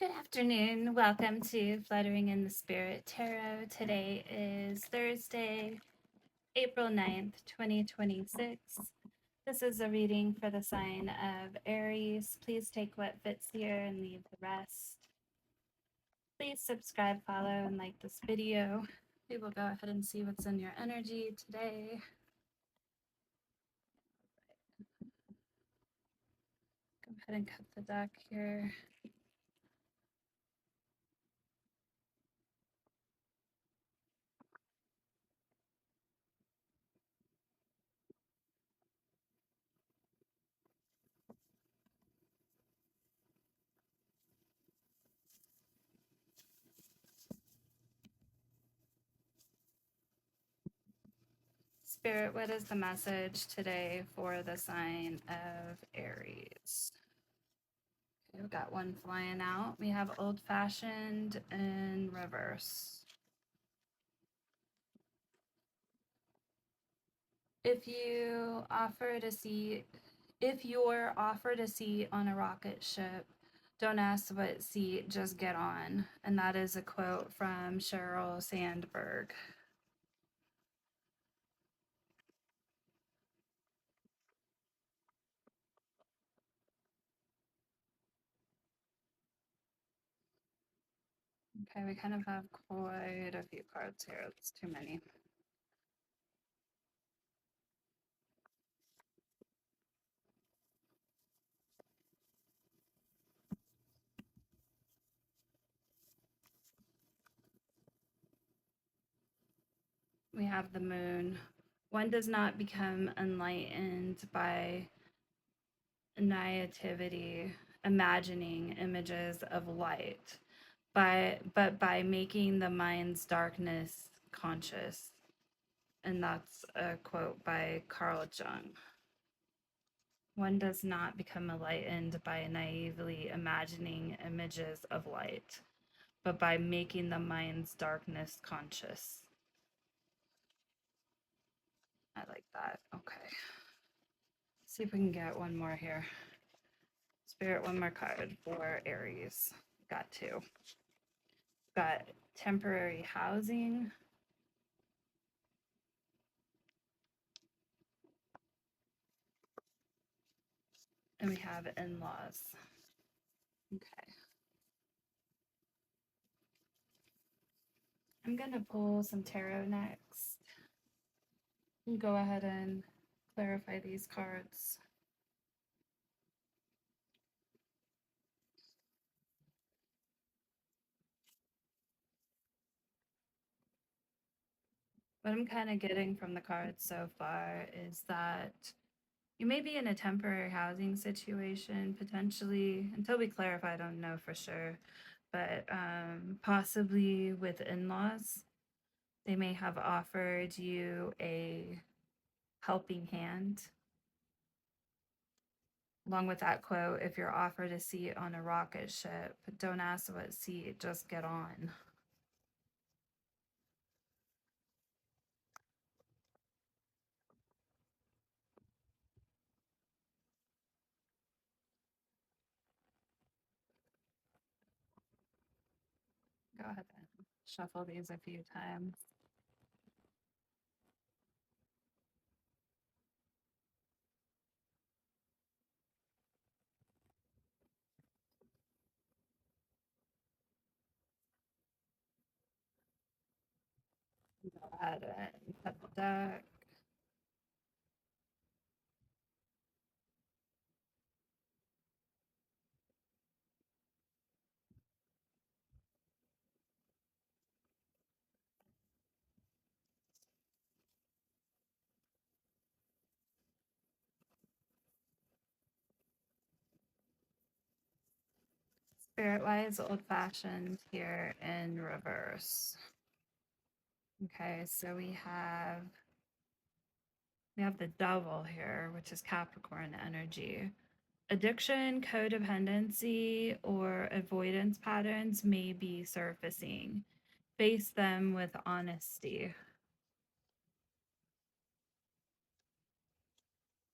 Good afternoon. Welcome to Fluttering in the Spirit Tarot. Today is Thursday, April 9th, 2026. This is a reading for the sign of Aries. Please take what fits here and leave the rest. Please subscribe, follow, and like this video. We will go ahead and see what's in your energy today. Go ahead and cut the deck here. Spirit, what is the message today for the sign of Aries? Okay, we've got one flying out. We have old fashioned in reverse. If you're offered a seat on a rocket ship, don't ask what seat, just get on. And that is a quote from Sheryl Sandberg. Okay, we kind of have quite a few cards here. It's too many. We have the moon. One does not become enlightened by naivety, imagining images of light, but by making the mind's darkness conscious. And that's a quote by Carl Jung. One does not become enlightened by naively imagining images of light, but by making the mind's darkness conscious. I like that. Okay. See if we can get one more here. Spirit, one more card for Aries. Got two. Got temporary housing. And we have in-laws. Okay. I'm going to pull some tarot next. And go ahead and clarify these cards. What I'm kind of getting from the cards so far is that you may be in a temporary housing situation, potentially, until we clarify, I don't know for sure, but possibly with in-laws. They may have offered you a helping hand. Along with that quote, if you're offered a seat on a rocket ship, don't ask what seat, just get on. Go ahead and shuffle these a few times. Go ahead and cut the deck. Spirit-wise, old-fashioned here in reverse. Okay, so we have the devil here, which is Capricorn energy. Addiction, codependency, or avoidance patterns may be surfacing. Face them with honesty.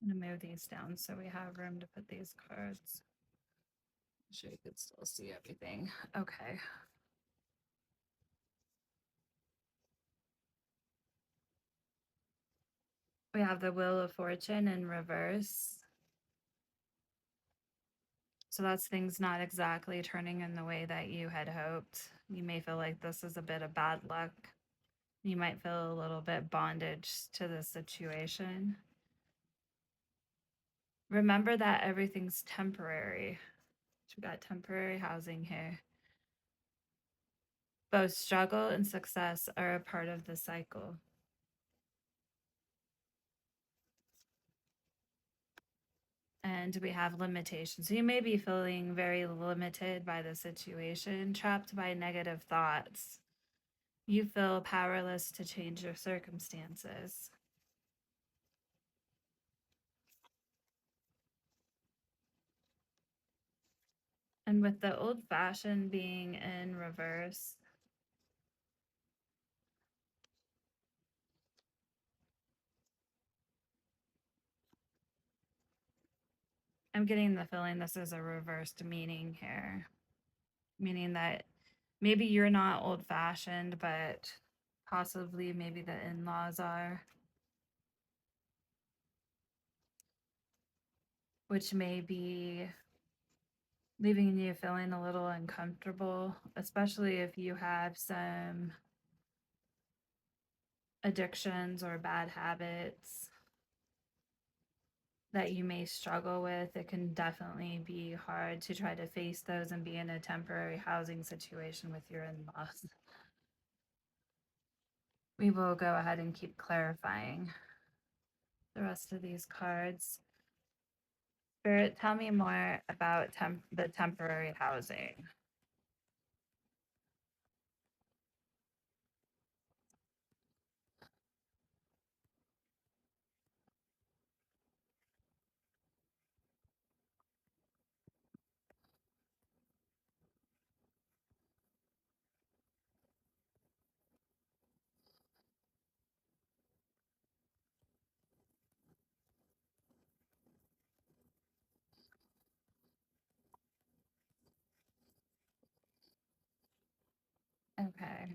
I'm going to move these down so we have room to put these cards. Sure you could still see everything. Okay. We have the Wheel of Fortune in reverse. So that's things not exactly turning in the way that you had hoped. You may feel like this is a bit of bad luck. You might feel a little bit bondage to the situation. Remember that everything's temporary. We got temporary housing here. Both struggle and success are a part of the cycle. And we have limitations. So you may be feeling very limited by the situation, trapped by negative thoughts. You feel powerless to change your circumstances. And with the old fashioned being in reverse, I'm getting the feeling this is a reversed meaning here, meaning that maybe you're not old fashioned, but possibly maybe the in laws are, which may be leaving you feeling a little uncomfortable, especially if you have some addictions or bad habits that you may struggle with. It can definitely be hard to try to face those and be in a temporary housing situation with your in laws. We will go ahead and keep clarifying the rest of these cards. Spirit, tell me more about the temporary housing. Okay.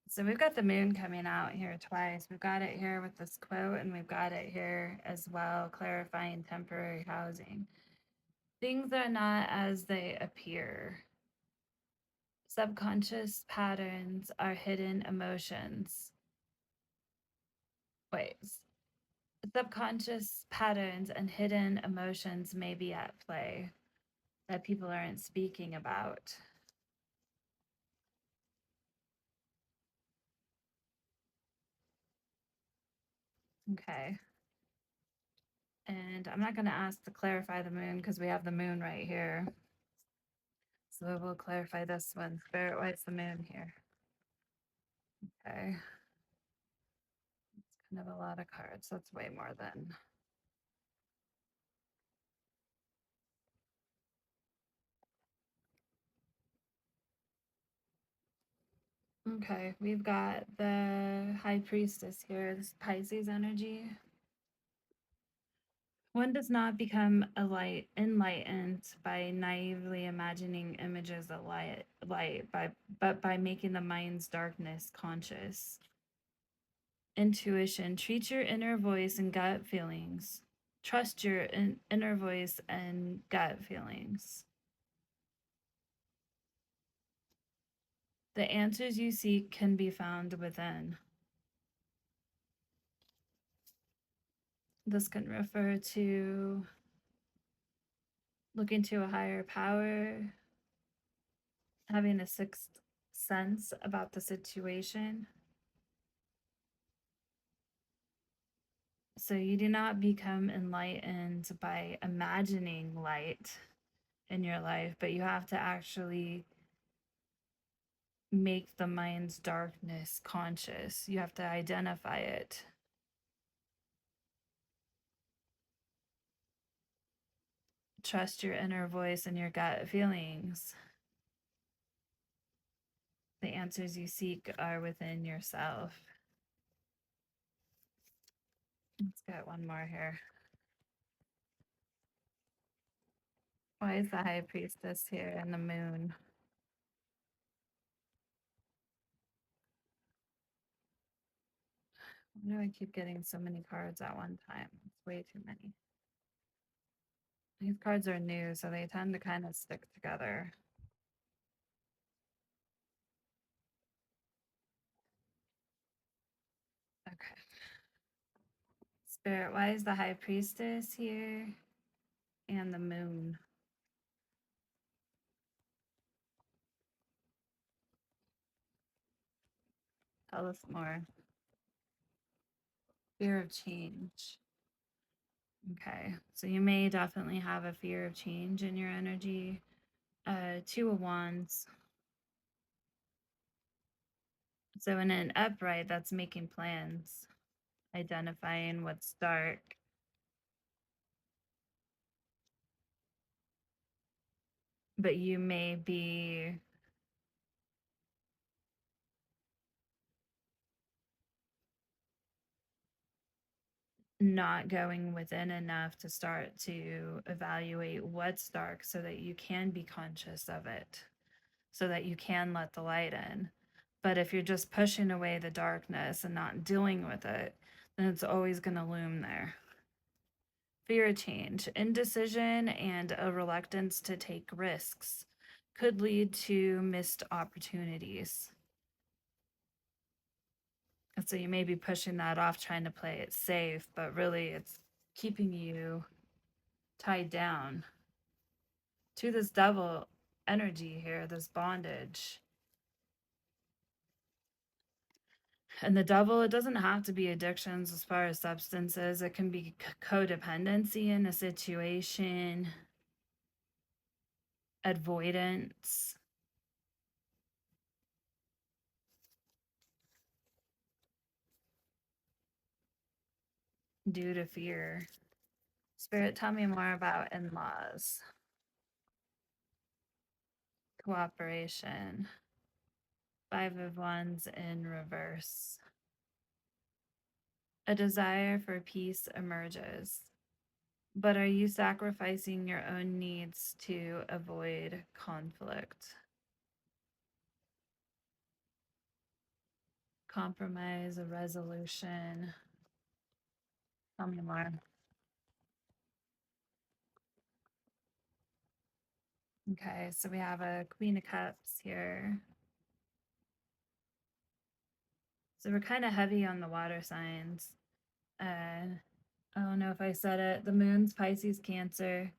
So we've got the moon coming out here twice. We've got it here with this quote, and we've got it here as well, clarifying temporary housing. Things are not as they appear. Subconscious patterns are hidden emotions. Wait, subconscious patterns and hidden emotions may be at play that people aren't speaking about. Okay. And I'm not going to ask to clarify the moon because we have the moon right here. So we'll clarify this one. Spirit, what's the moon here? Okay. It's kind of a lot of cards. That's way more than. Okay, we've got the High Priestess here, this Pisces energy. One does not become enlightened by naively imagining images of but by making the mind's darkness conscious. Intuition, treat your inner voice and gut feelings. Trust your inner voice and gut feelings. The answers you seek can be found within. This can refer to looking to a higher power, having a sixth sense about the situation. So you do not become enlightened by imagining light in your life, but you have to actually make the mind's darkness conscious. You have to identify it. Trust your inner voice and your gut feelings. The answers you seek are within yourself. Let's get one more here. Why is the High Priestess here and the Moon? Why do I keep getting so many cards at one time? It's way too many. These cards are new, so they tend to kind of stick together. Okay. Spirit, why is the High Priestess here and the Moon? Tell us more. Fear of change. Okay, so you may definitely have a fear of change in your energy. Two of Wands. So in an upright, that's making plans, identifying what's dark. But you may be not going within enough to start to evaluate what's dark so that you can be conscious of it, so that you can let the light in. But if you're just pushing away the darkness and not dealing with it, then it's always going to loom there. Fear of change, indecision, and a reluctance to take risks could lead to missed opportunities. And so you may be pushing that off, trying to play it safe, but really it's keeping you tied down to this devil energy here, this bondage. And the devil, it doesn't have to be addictions as far as substances. It can be codependency in a situation, avoidance. Due to fear. Spirit, tell me more about in-laws. Cooperation. Five of Wands in reverse. A desire for peace emerges. But are you sacrificing your own needs to avoid conflict? Compromise, a resolution. Tell me more. Okay, so we have a Queen of Cups here. So we're kind of heavy on the water signs. I don't know if I said it. The moon's Pisces, Cancer.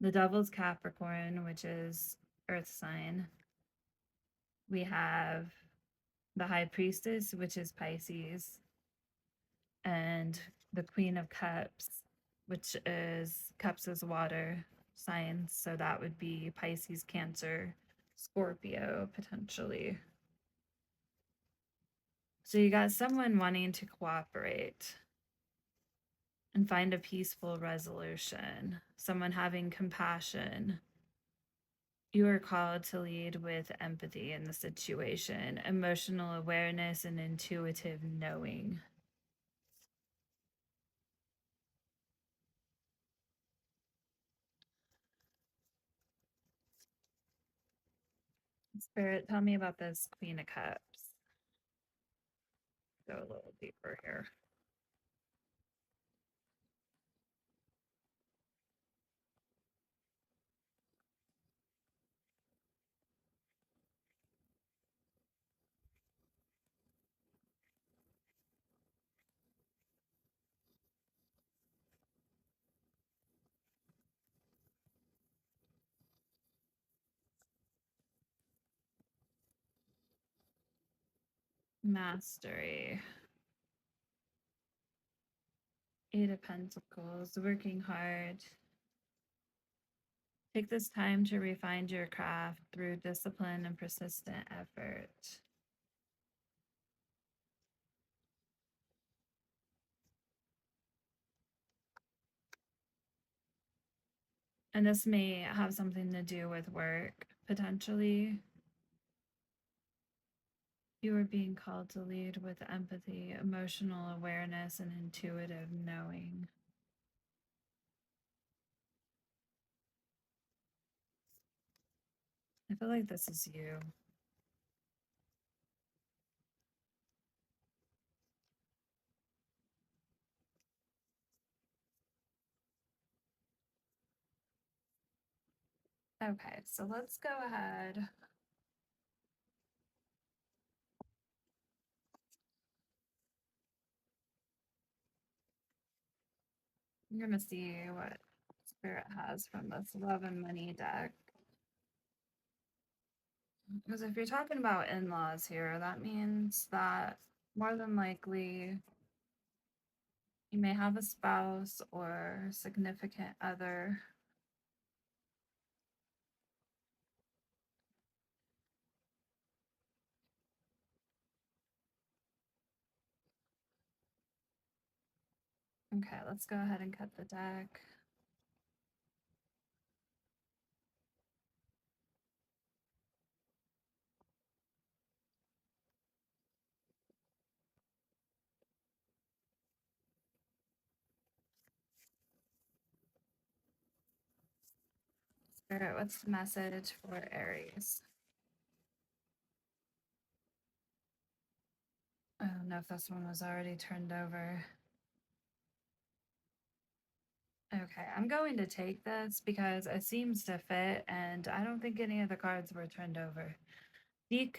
The devil's Capricorn, which is earth sign. We have the High Priestess, which is Pisces. And the Queen of Cups, which is Cups is water signs. So that would be Pisces, Cancer, Scorpio, potentially. So you got someone wanting to cooperate and find a peaceful resolution, someone having compassion. You are called to lead with empathy in the situation, emotional awareness, and intuitive knowing. Spirit, tell me about this Queen of Cups. Go a little deeper here. Mastery. Eight of Pentacles, working hard. Take this time to refine your craft through discipline and persistent effort. And this may have something to do with work, potentially. You are being called to lead with empathy, emotional awareness, and intuitive knowing. I feel like this is you. Okay, so let's go ahead. I'm gonna see what Spirit has from this Love and Money deck. Because if you're talking about in-laws here, that means that more than likely you may have a spouse or significant other. Okay, let's go ahead and cut the deck. Spirit, what's the message for Aries? I don't know if this one was already turned over. Okay, I'm going to take this because it seems to fit, and I don't think any of the cards were turned over. Let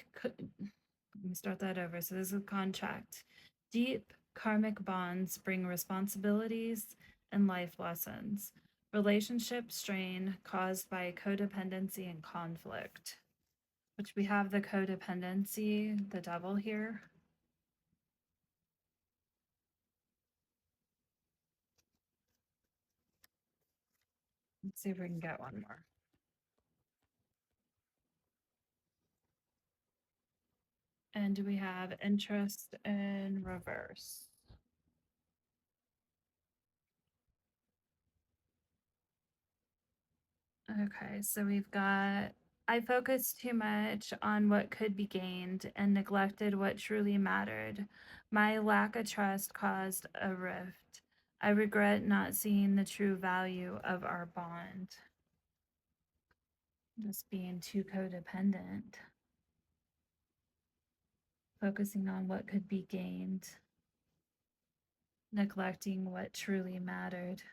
me start that over. So this is a contract. Deep karmic bonds bring responsibilities and life lessons. Relationship strain caused by codependency and conflict, which we have the codependency, the devil here. Let's see if we can get one more. And do we have interest in reverse? Okay, so we've got I focused too much on what could be gained and neglected what truly mattered. My lack of trust caused a rift. I regret not seeing the true value of our bond. Just being too codependent, focusing on what could be gained, neglecting what truly mattered,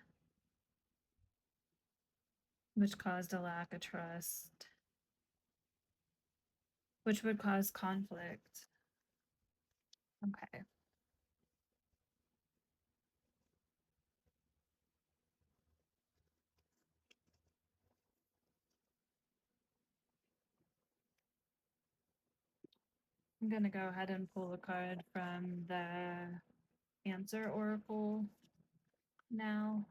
which caused a lack of trust, which would cause conflict. Okay. I'm going to go ahead and pull a card from the Answer Oracle now.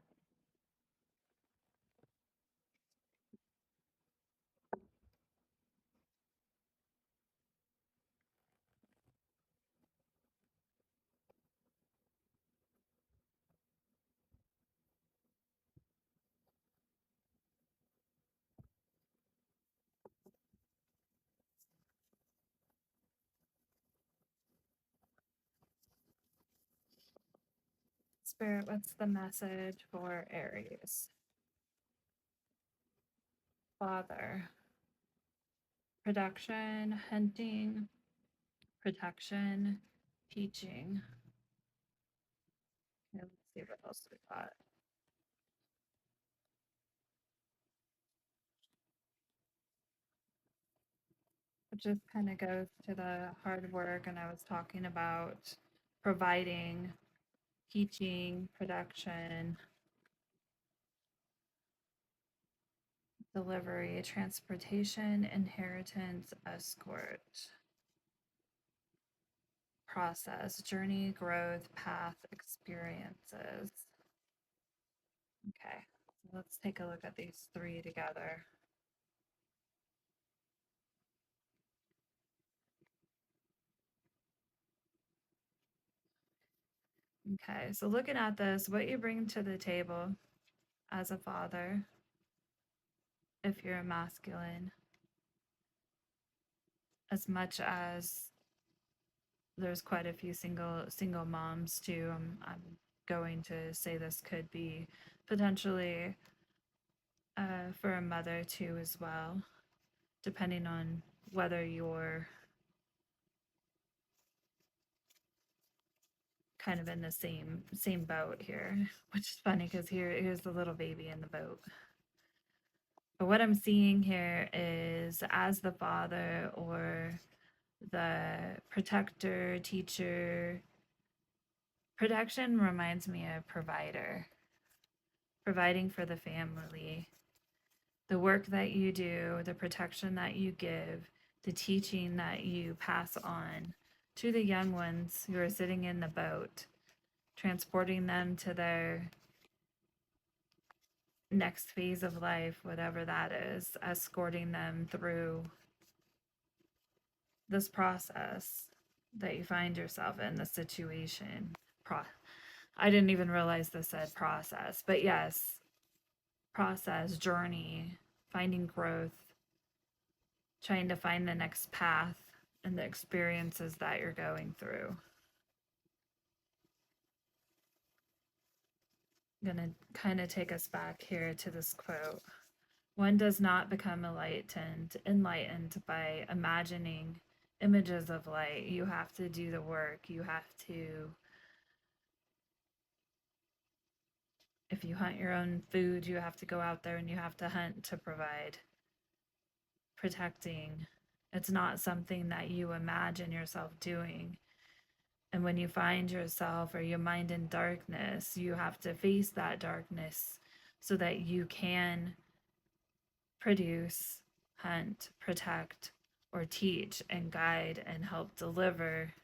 Spirit, what's the message for Aries? Father. Production, hunting, protection, teaching. Okay, let's see what else we got. It just kind of goes to the hard work, and I was talking about providing, teaching, production, delivery, transportation, inheritance, escort, process, journey, growth, path, experiences. Okay, so let's take a look at these three together. Okay, so looking at this, what you bring to the table as a father, if you're a masculine, as much as there's quite a few single moms too. I'm going to say this could be potentially for a mother too as well. depending on whether you're kind of in the same boat here, which is funny because here's the little baby in the boat. But what I'm seeing here is as the father or the protector, teacher, protection reminds me of provider, providing for the family, the work that you do, the protection that you give, the teaching that you pass on to the young ones who are sitting in the boat, transporting them to their next phase of life, whatever that is, escorting them through this process that you find yourself in, the situation. I didn't even realize this said process, but yes, process, journey, finding growth, trying to find the next path and the experiences that you're going through. I'm going to kind of take us back here to this quote. One does not become enlightened by imagining images of light. You have to do the work. You have to, if you hunt your own food, you have to go out there and you have to hunt to provide. Protecting. It's not something that you imagine yourself doing. And when you find yourself or your mind in darkness, you have to face that darkness so that you can produce, hunt, protect, or teach and guide and help deliver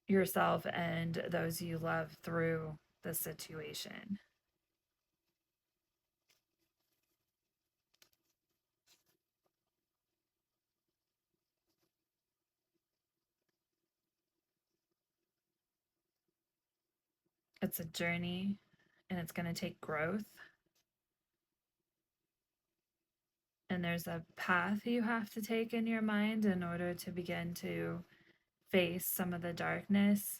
yourself and those you love through the situation. It's a journey and it's going to take growth. And there's a path you have to take in your mind in order to begin to face some of the darkness.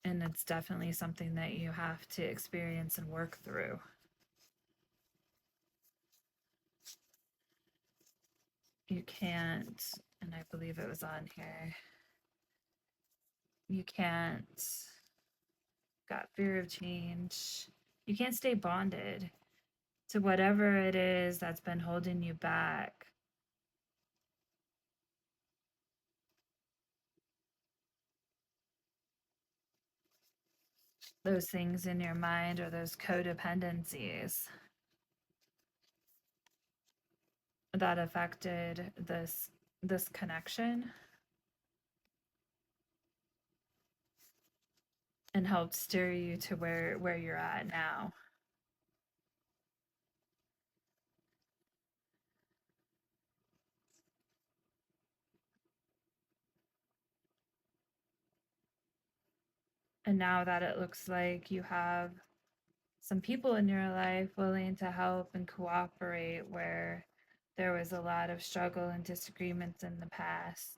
And it's definitely something that you have to experience and work through. You can't, and I believe it was on here, you can't, got fear of change. You can't stay bonded to whatever it is that's been holding you back. Those things in your mind or those codependencies that affected this connection and helped steer you to where you're at now. And now that it looks like you have some people in your life willing to help and cooperate where there was a lot of struggle and disagreements in the past.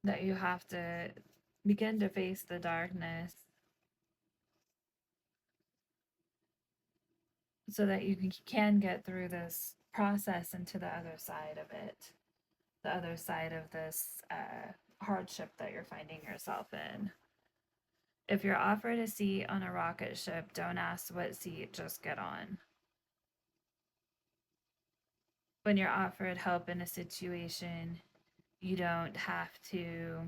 That you have to begin to face the darkness so that you can get through this process and to the other side of it, the other side of this hardship that you're finding yourself in. If you're offered a seat on a rocket ship, don't ask what seat, just get on. When you're offered help in a situation, you don't have to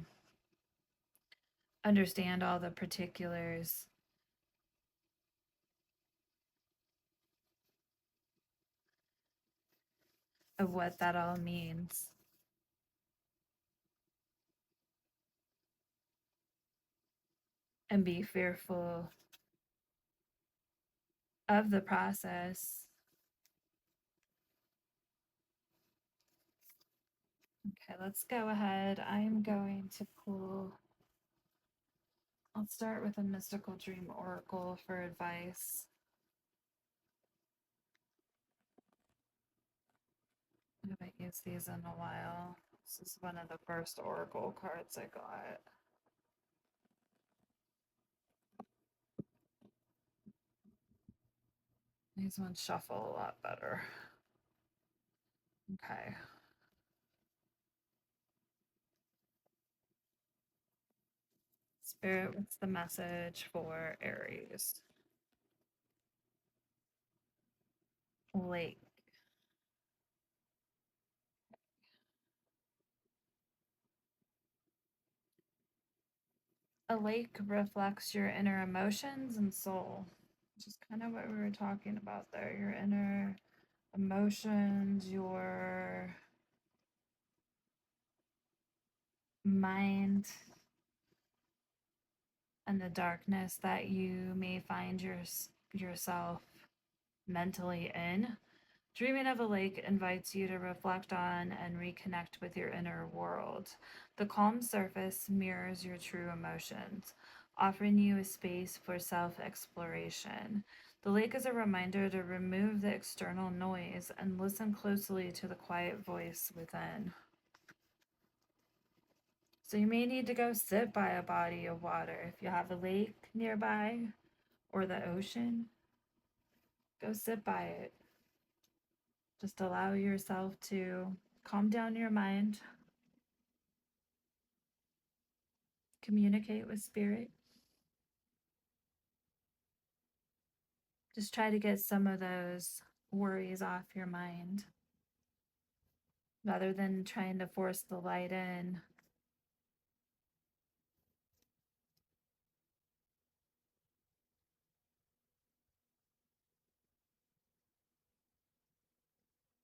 understand all the particulars of what that all means. And be fearful of the process. Okay, let's go ahead. I'm going to pull, I'll start with a mystical dream oracle for advice. used these in a while. This is one of the first oracle cards I got. These ones shuffle a lot better. Okay. Spirit, what's the message for Aries? Lake. A lake reflects your inner emotions and soul, which is kind of what we were talking about there. Your inner emotions, your mind, and the darkness that you may find yourself mentally in. Dreaming of a lake invites you to reflect on and reconnect with your inner world. The calm surface mirrors your true emotions, offering you a space for self exploration. The lake is a reminder to remove the external noise and listen closely to the quiet voice within. So, you may need to go sit by a body of water. If you have a lake nearby or the ocean, go sit by it. Just allow yourself to calm down your mind, communicate with spirit. Just try to get some of those worries off your mind rather than trying to force the light in.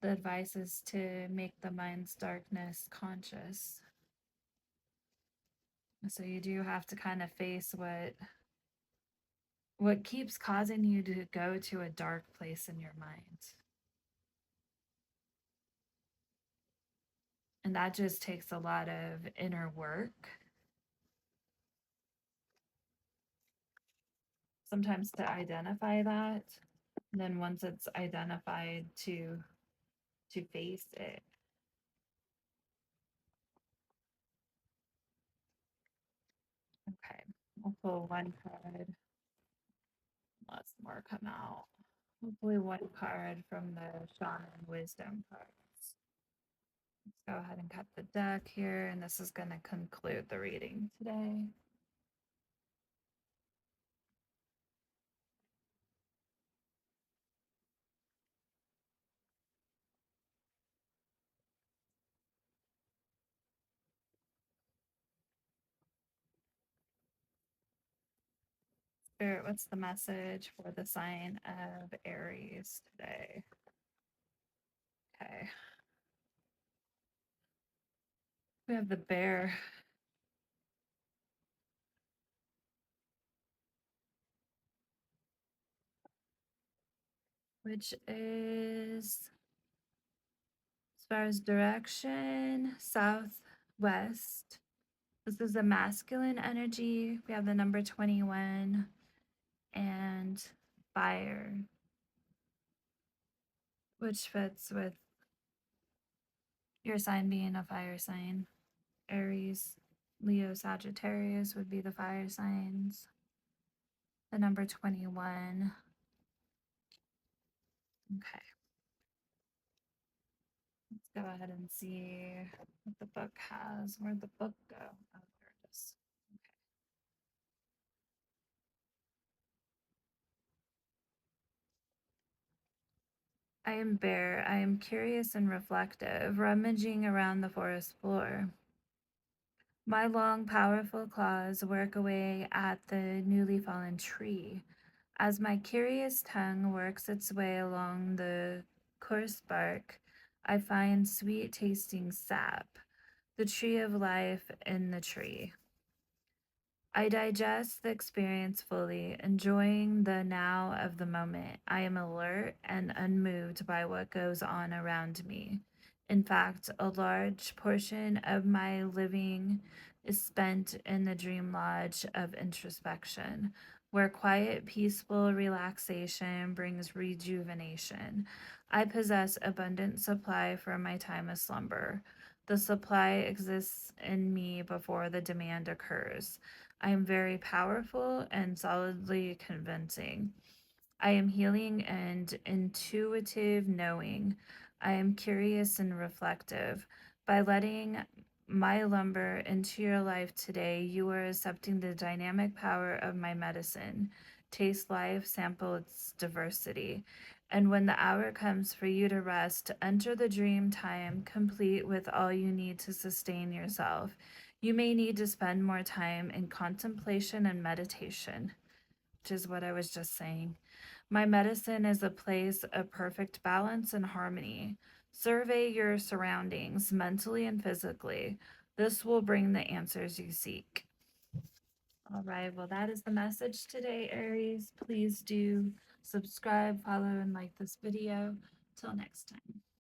The advice is to make the mind's darkness conscious. So you do have to kind of face what keeps causing you to go to a dark place in your mind. And that just takes a lot of inner work. Sometimes to identify that, and then once it's identified to face it. Okay, we'll pull one card. Lots more come out. Hopefully one card from the Shaman Wisdom cards. Let's go ahead and cut the deck here, and this is going to conclude the reading today. Spirit, what's the message for the sign of Aries today? Okay. We have the bear. Which is, as far as direction, southwest. This is a masculine energy. We have the number 21 and fire, which fits with your sign being a fire sign. Aries, Leo, Sagittarius would be the fire signs. The number 21. Okay. Let's go ahead and see what the book has. Where'd the book go? Oh, there it is. I am bare. I am curious and reflective, rummaging around the forest floor. My long, powerful claws work away at the newly fallen tree. As my curious tongue works its way along the coarse bark, I find sweet tasting sap, the tree of life in the tree. I digest the experience fully, enjoying the now of the moment. I am alert and unmoved by what goes on around me. In fact, a large portion of my living is spent in the dream lodge of introspection, where quiet, peaceful relaxation brings rejuvenation. I possess abundant supply for my time of slumber. The supply exists in me before the demand occurs. I am very powerful and solidly convincing. I am healing and intuitive knowing. I am curious and reflective. By letting my lumber into your life today, you are accepting the dynamic power of my medicine. Taste life, sample its diversity. And when the hour comes for you to rest, enter the dream time complete with all you need to sustain yourself. You may need to spend more time in contemplation and meditation, which is what I was just saying. My medicine is a place of perfect balance and harmony. Survey your surroundings mentally and physically. This will bring the answers you seek. All right, well, that is the message today, Aries. Please do subscribe, follow, and like this video. Till next time.